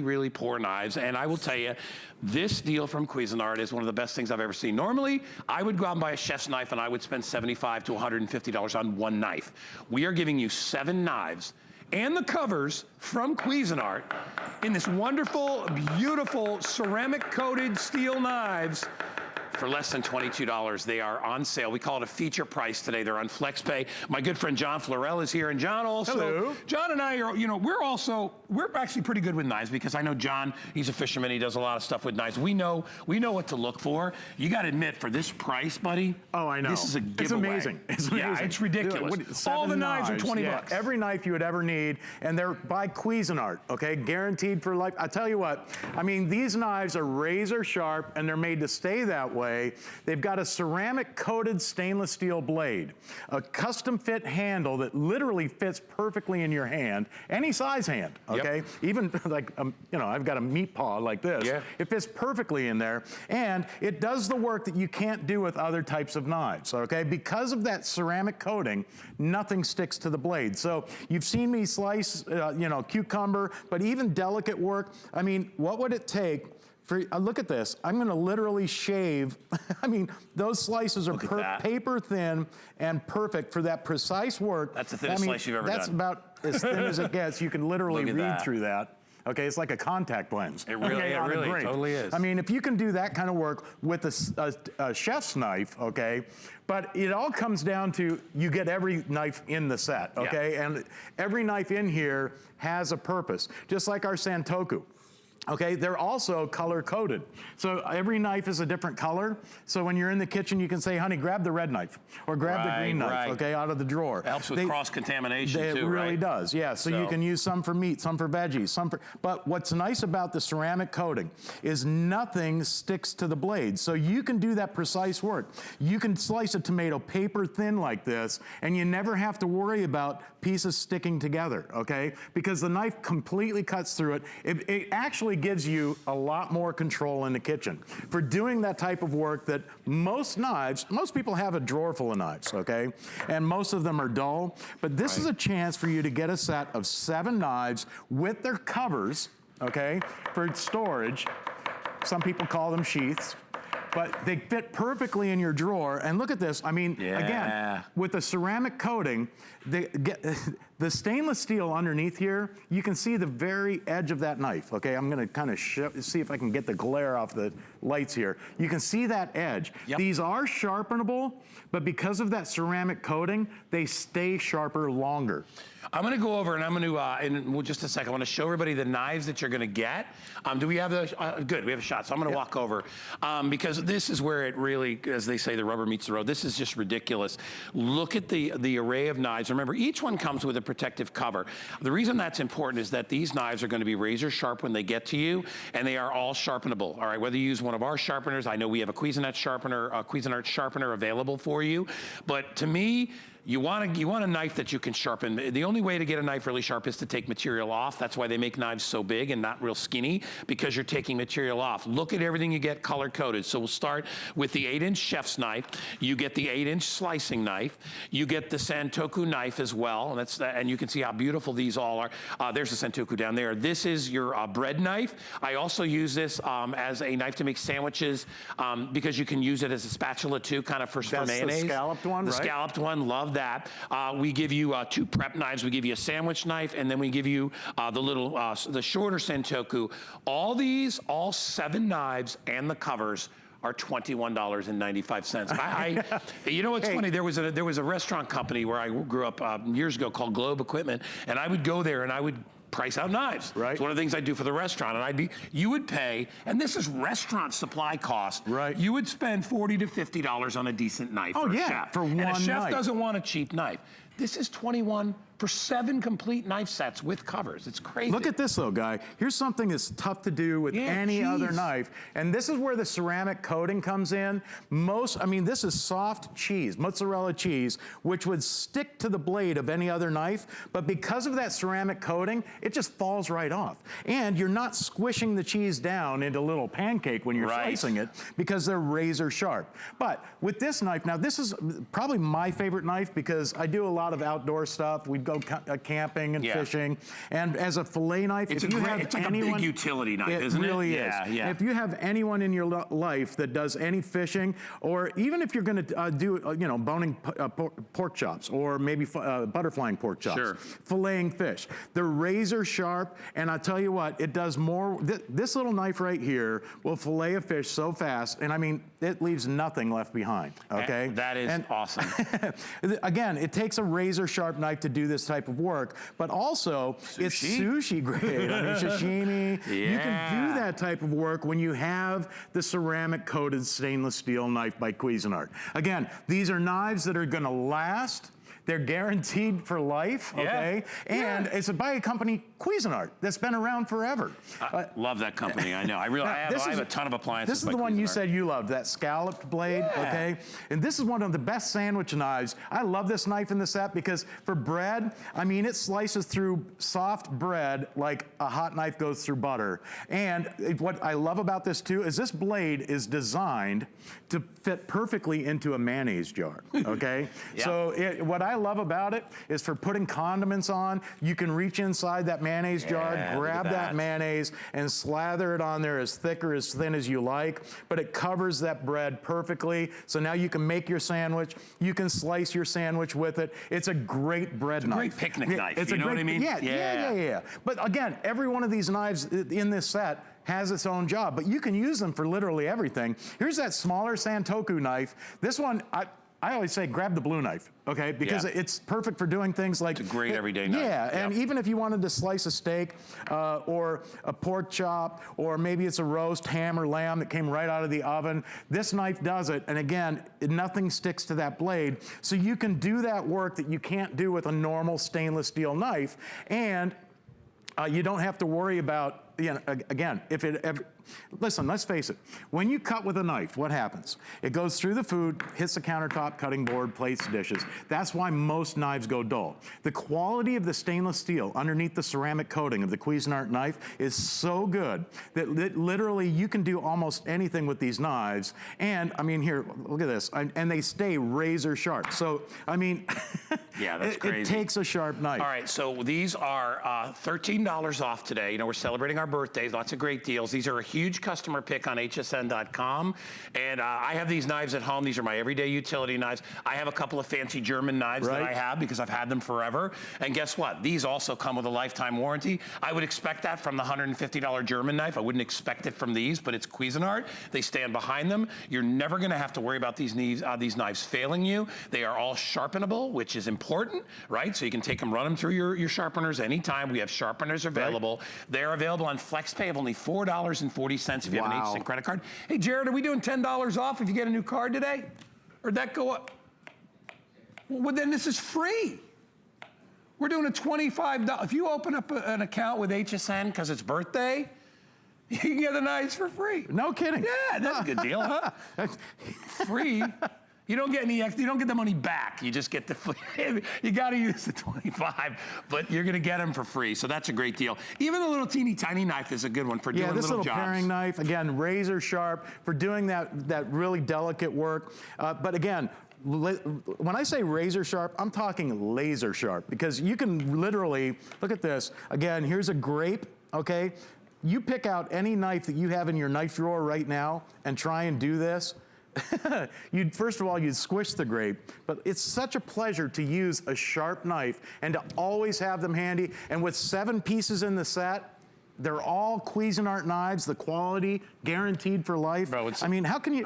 really poor knives, and I will tell you, this deal from Cuisinart is one of the best things I've ever seen. Normally, I would go out and buy a chef's knife and I would spend $75 to $150 on one knife. We are giving you 7 knives and the covers from Cuisinart in this wonderful, beautiful ceramic-coated steel knives for less than $22. They are on sale. We call it a feature price today. They're on FlexPay. My good friend John Florell is here, and John also. Hello. John and I are, you know, we're actually pretty good with knives because I know John, he's a fisherman, he does a lot of stuff with knives. We know what to look for. You got to admit, for this price, buddy. Oh, I know. This is a giveaway. It's amazing. It's amazing. Yeah, it's ridiculous. All the knives are 20 bucks. Every knife you would ever need, and they're by Cuisinart, okay? Guaranteed for life. I tell you what, I mean, these knives are razor sharp, and they're made to stay that way. They've got a ceramic-coated stainless steel blade, a custom-fit handle that literally fits perfectly in your hand, any size hand, okay? Yep. Even like, you know, I've got a meat paw like this. Yeah. It fits perfectly in there, and it does the work that you can't do with other types of knives, okay? Because of that ceramic coating, nothing sticks to the blade. So you've seen me slice, you know, cucumber, but even delicate work. I mean, what would it take for, look at this, I'm gonna literally shave, I mean, those slices are paper thin and perfect for that precise work. That's the thinnest slice you've ever done. That's about as thin as it gets. You can literally read through that. Okay, it's like a contact lens. It really, okay, it really totally is. I mean, if you can do that kind of work with a chef's knife, okay, but it all comes down to you get every knife in the set, okay? Yeah. And every knife in here has a purpose, just like our Santoku. Okay, they're also color-coded. So every knife is a different color. So when you're in the kitchen, you can say, honey, grab the red knife or grab the green knife, okay, out of the drawer. It helps with cross-contamination too, right? It really does, yeah. So you can use some for meat, some for veggies, some for, but what's nice about the ceramic coating is nothing sticks to the blade. So you can do that precise work. You can slice a tomato paper thin like this, and you never have to worry about pieces sticking together, okay? Because the knife completely cuts through it. It actually gives you a lot more control in the kitchen for doing that type of work that most people have a drawer full of knives, okay? And most of them are dull, but this is a chance for you to get a set of 7 knives with their covers, okay, for storage. Some people call them sheaths. But they fit perfectly in your drawer. And look at this, I mean, again, with the ceramic coating, the stainless steel underneath here, you can see the very edge of that knife, okay? I'm gonna kind of see if I can get the glare off the lights here. You can see that edge. Yep. These are sharpenable, but because of that ceramic coating, they stay sharper longer. I'm gonna go over and I'm gonna, in just a second, I wanna show everybody the knives that you're gonna get. Do we have the, good, we have a shot, so I'm gonna walk over. Because this is where it really, as they say, the rubber meets the road. This is just ridiculous. Look at the array of knives. Remember, each one comes with a protective cover. The reason that's important is that these knives are gonna be razor sharp when they get to you, and they are all sharpenable, all right? Whether you use one of our sharpeners, I know we have a Cuisinart sharpener available for you, but to me, you want a knife that you can sharpen. The only way to get a knife really sharp is to take material off. That's why they make knives so big and not real skinny, because you're taking material off. Look at everything you get color-coded. So we'll start with the 8-inch chef's knife. You get the 8-inch slicing knife. You get the Santoku knife as well, and you can see how beautiful these all are. There's the Santoku down there. This is your bread knife. I also use this as a knife to make sandwiches because you can use it as a spatula too, kind of for mayonnaise. That's the scalloped one, right? The scalloped one, love that. We give you 2 prep knives. We give you a sandwich knife, and then we give you the shorter Santoku. All 7 knives and the covers are $21.95. You know what's funny? There was a restaurant company where I grew up years ago called Globe Equipment, and I would go there and I would price out knives. Right. It's one of the things I do for the restaurant, and you would pay, and this is restaurant supply cost. Right. You would spend $40 to $50 on a decent knife for a chef. For one knife. And a chef doesn't want a cheap knife. This is $21 for 7 complete knife sets with covers. It's crazy. Look at this though, Guy. Here's something that's tough to do with any other knife. And this is where the ceramic coating comes in. I mean, this is soft cheese, mozzarella cheese, which would stick to the blade of any other knife. But because of that ceramic coating, it just falls right off. And you're not squishing the cheese down into a little pancake when you're slicing it, because they're razor sharp. But with this knife, now this is probably my favorite knife because I do a lot of outdoor stuff. We go camping and Yeah. fishing. And as a fillet knife, It's if you have it's like anyone, a big utility knife, isn't it? It really is. Yeah. If you have anyone in your life that does any fishing, or even if you're going to do, boning pork chops, or maybe butterflying pork chops, Sure. filleting fish, they're razor sharp, and I tell you what, it does more. This little knife right here will fillet a fish so fast, and I mean, it leaves nothing left behind, okay? That is awesome. Again, it takes a razor sharp knife to do this type of work, but also it's sushi grade. I mean, sashimi. You can do that type of work when you have the ceramic coated stainless steel knife by Cuisinart. Again, these are knives that are gonna last. They're guaranteed for life, okay? And it's by a company, Cuisinart, that's been around forever. I love that company, I know. I have a ton of appliances. This is the one you said you loved, that Scalloped Blade, okay? And this is one of the best sandwich knives. I love this knife in the set because for bread, I mean, it slices through soft bread like a hot knife goes through butter. And what I love about this too is this blade is designed to fit perfectly into a mayonnaise jar, okay? So what I love about it is for putting condiments on, you can reach inside that mayonnaise jar, grab that mayonnaise, and slather it on there as thick or as thin as you like, but it covers that bread perfectly. So now you can make your sandwich, you can slice your sandwich with it. It's a great bread knife. Great picnic knife, It's you know what I mean? Yeah. But again, every one of these knives in this set has its own job, but you can use them for literally everything. Here's that smaller Santoku knife. This one, I always say grab the blue knife, okay? Because it's perfect for doing things like— It's a great everyday knife. Yeah, and even if you wanted to slice a steak or a pork chop, or maybe it's a roast ham or lamb that came right out of the oven, this knife does it. And again, nothing sticks to that blade. So you can do that work that you can't do with a normal stainless steel knife. And you don't have to worry about, again, listen, let's face it. When you cut with a knife, what happens? It goes through the food, hits the countertop, cutting board, plates, dishes. That's why most knives go dull. The quality of the stainless steel underneath the ceramic coating of the Cuisinart knife is so good that literally you can do almost anything with these knives. And I mean, here, look at this. And they stay razor sharp. So, I mean, yeah, that's crazy. It takes a sharp knife. All right, so these are $13 off today. You know, we're celebrating our birthdays, lots of great deals. These are a huge customer pick on hsn.com. And I have these knives at home. These are my everyday utility knives. I have a couple of fancy German knives that I have because I've had them forever. And guess what? These also come with a lifetime warranty. I would expect that from the $150 German knife. I wouldn't expect it from these, but it's Cuisinart. They stand behind them. You're never gonna have to worry about these knives failing you. They are all sharpenable, which is important, right? So you can take them, run them through your sharpeners anytime. We have sharpeners available. They're available on FlexPay of only $4.40 if you have an HSN credit card. Hey, Jared, are we doing $10 off if you get a new card today? Or did that go up? Well, then this is free. We're doing a $25. If you open up an account with HSN because it's birthday, you can get the knives for free. No kidding. Yeah, that's a good deal, huh? Free. You don't get any extra, you don't get the money back. You just get the, you gotta use the 25, but you're gonna get them for free. So that's a great deal. Even the little teeny tiny knife is a good one for doing this little jobs. paring knife, again, razor sharp for doing that really delicate work. But again, when I say razor sharp, I'm talking laser sharp, because you can literally, look at this. Again, here's a grape, okay? You pick out any knife that you have in your knife drawer right now and try and do this. First of all, you'd squish the grape, but it's such a pleasure to use a sharp knife and to always have them handy. And with 7 pieces in the set, they're all Cuisinart knives, the quality guaranteed for life. Bro, I mean, how can you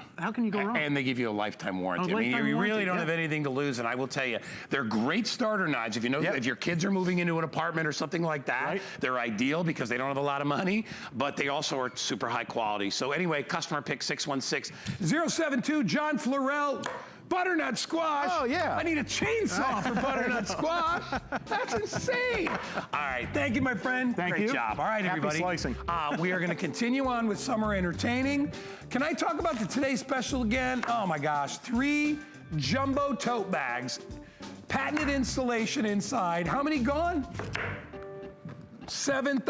go wrong? And they give you a lifetime warranty. I mean, you really don't have anything to lose. And I will tell you, they're great starter knives. If you know, if your kids are moving into an apartment or something like that, they're ideal because they don't have a lot of money, but they also are super high quality. So anyway, customer pick 616-072, John Florell. Butternut squash. Oh, yeah. I need a chainsaw for butternut squash. That's insane. All right. Thank you, my friend. Great job. All right, Happy everybody. slicing. We are going to continue on with summer entertaining. Can I talk about the Today Special again? Oh, my gosh. 3 jumbo tote bags. Patented installation inside. How many gone? 7.